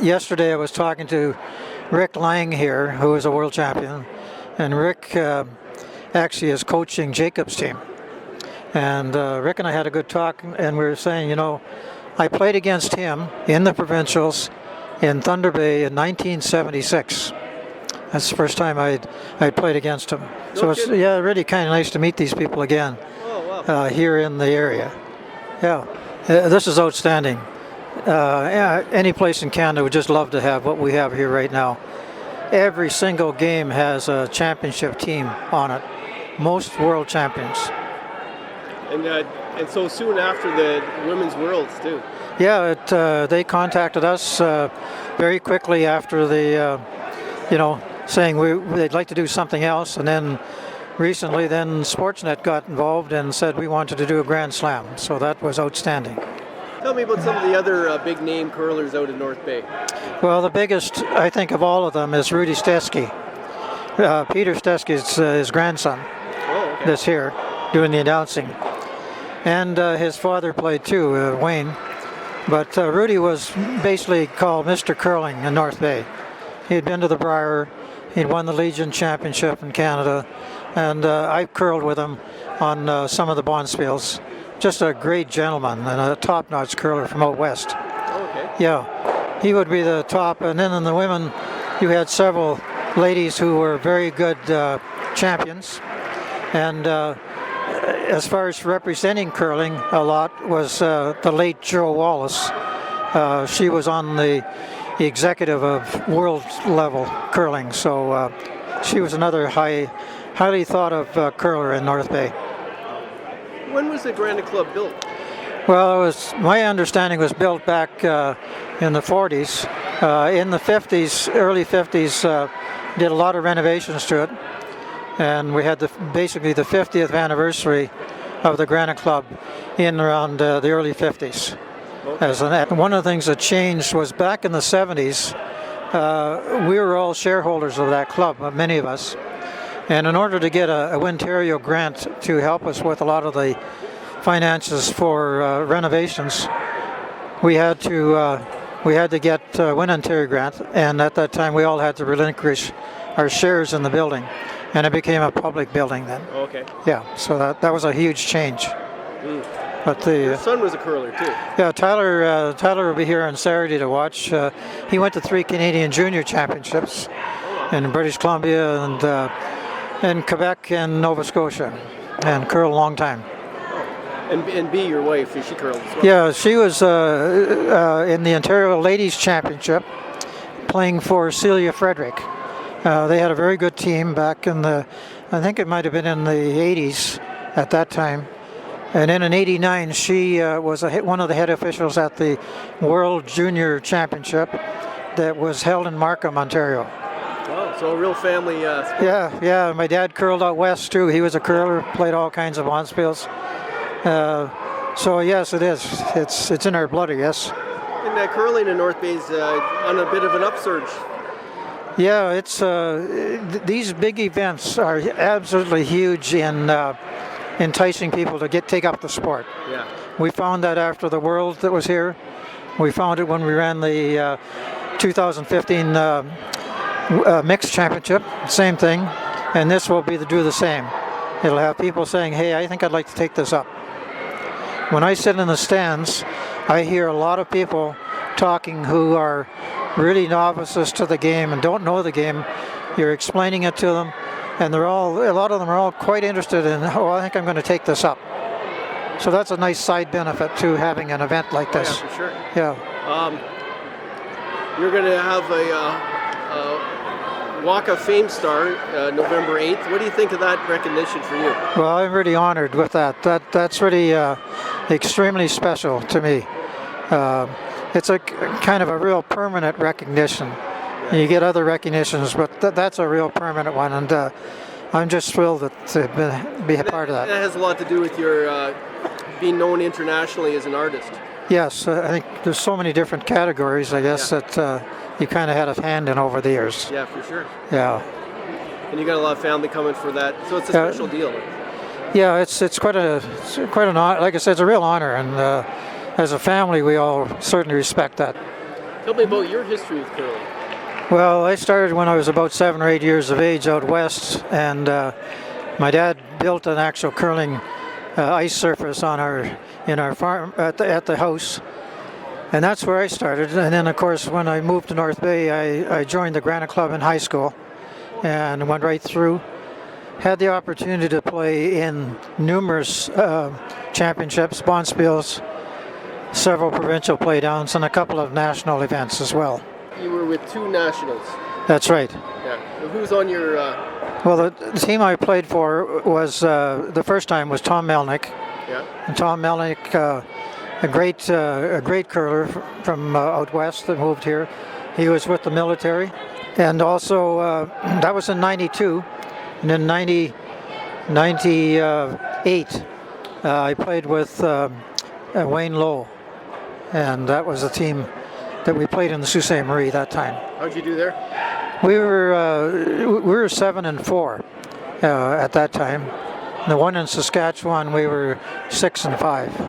yesterday I was talking to Rick Lang here, who is a world champion, and Rick actually is coaching Jacob's team. And Rick and I had a good talk, and we were saying, I played against him in the provincials in Thunder Bay in 1976. That's the first time I'd played against him. So it's really kind of nice to meet these people again. Oh, wow. Here in the area. Yeah, this is outstanding. Any place in Canada would just love to have what we have here right now. Every single game has a championship team on it. Most world champions. And so soon after the Women's Worlds too. Yeah, they contacted us very quickly after the, saying they'd like to do something else, and then recently Sportsnet got involved and said we wanted to do a Grand Slam, so that was outstanding. Tell me about some of the other big name curlers out in North Bay. Well, the biggest, I think, of all of them is Rudy Stesky. Peter Stesky is his grandson. Oh, okay. That's here doing the announcing. And his father played too, Wayne. But Rudy was basically called Mr. Curling in North Bay. He had been to the Briar. He'd won the Legion Championship in Canada. And I curled with him on some of the bonspiels. Just a great gentleman and a top-notch curler from out west. Oh, okay. Yeah, he would be the top. And then in the women, you had several ladies who were very good champions. And as far as representing curling a lot was the late Jo Wallace. She was on the executive of world level curling, so she was another highly thought of curler in North Bay. When was the Granite Club built? Well, my understanding was built back in the 40s. In the 50s, early 50s, did a lot of renovations to it. And we had basically the 50th anniversary of the Granite Club in around the early 50s. Okay. One of the things that changed was back in the 70s, we were all shareholders of that club, many of us. And in order to get a Ontario grant to help us with a lot of the finances for renovations, we had to get a Win Ontario grant, and at that time we all had to relinquish our shares in the building, and it became a public building then. Okay. Yeah, so that was a huge change. But your son was a curler too. Yeah, Tyler will be here on Saturday to watch. He went to 3 Canadian Junior Championships in British Columbia and Quebec and Nova Scotia, and curled a long time. And B, your wife, she curled as well. Yeah, she was in the Ontario Ladies Championship playing for Celia Frederick. They had a very good team back in I think it might have been in the 80s at that time. And then in '89, she was one of the head officials at the World Junior Championship that was held in Markham, Ontario. Wow, so a real family sport. Yeah. My dad curled out west too. He was a curler, played all kinds of bonspiels. So yes, it is. It's in our blood, I guess. And curling in North Bay is on a bit of an upsurge. Yeah, it's these big events are absolutely huge in enticing people to take up the sport. Yeah. We found that after the World that was here. We found it when we ran the 2015 mixed championship. Same thing, and this will do the same. It'll have people saying, "Hey, I think I'd like to take this up." When I sit in the stands, I hear a lot of people talking who are really novices to the game and don't know the game. You're explaining it to them, and a lot of them are all quite interested in, I think I'm going to take this up. So that's a nice side benefit to having an event like this. Yeah, for sure. Yeah. You're going to have a Walk of Fame star November 8th. What do you think of that recognition for you? Well, I'm really honored with that. That's really extremely special to me. It's a kind of a real permanent recognition. You get other recognitions, but that's a real permanent one, and I'm just thrilled to be a part of that. That has a lot to do with your being known internationally as an artist. Yes, I think there's so many different categories, I guess, that you kind of had a hand in over the years. Yeah, for sure. Yeah. And you got a lot of family coming for that, so it's a special deal. Yeah, it's quite an honor. Like I said, it's a real honor, and as a family, we all certainly respect that. Tell me about your history with curling. Well, I started when I was about 7 or 8 years of age out west, and my dad built an actual curling ice surface in our farm at the house, and that's where I started. And then, of course, when I moved to North Bay, I joined the Granite Club in high school, and went right through. Had the opportunity to play in numerous championships, bonspiels, several provincial playdowns, and a couple of national events as well. You were with 2 nationals. That's right. Yeah. Who's on your? Well, the team I played for was the first time was Tom Melnick. Yeah. And Tom Melnick, a great curler from out west that moved here. He was with the military, and also that was in '92, and in '98 I played with Wayne Lowe, and that was the team that we played in the Sault Ste. Marie that time. How'd you do there? We were 7-4 at that time. The one in Saskatchewan, we were 6-5.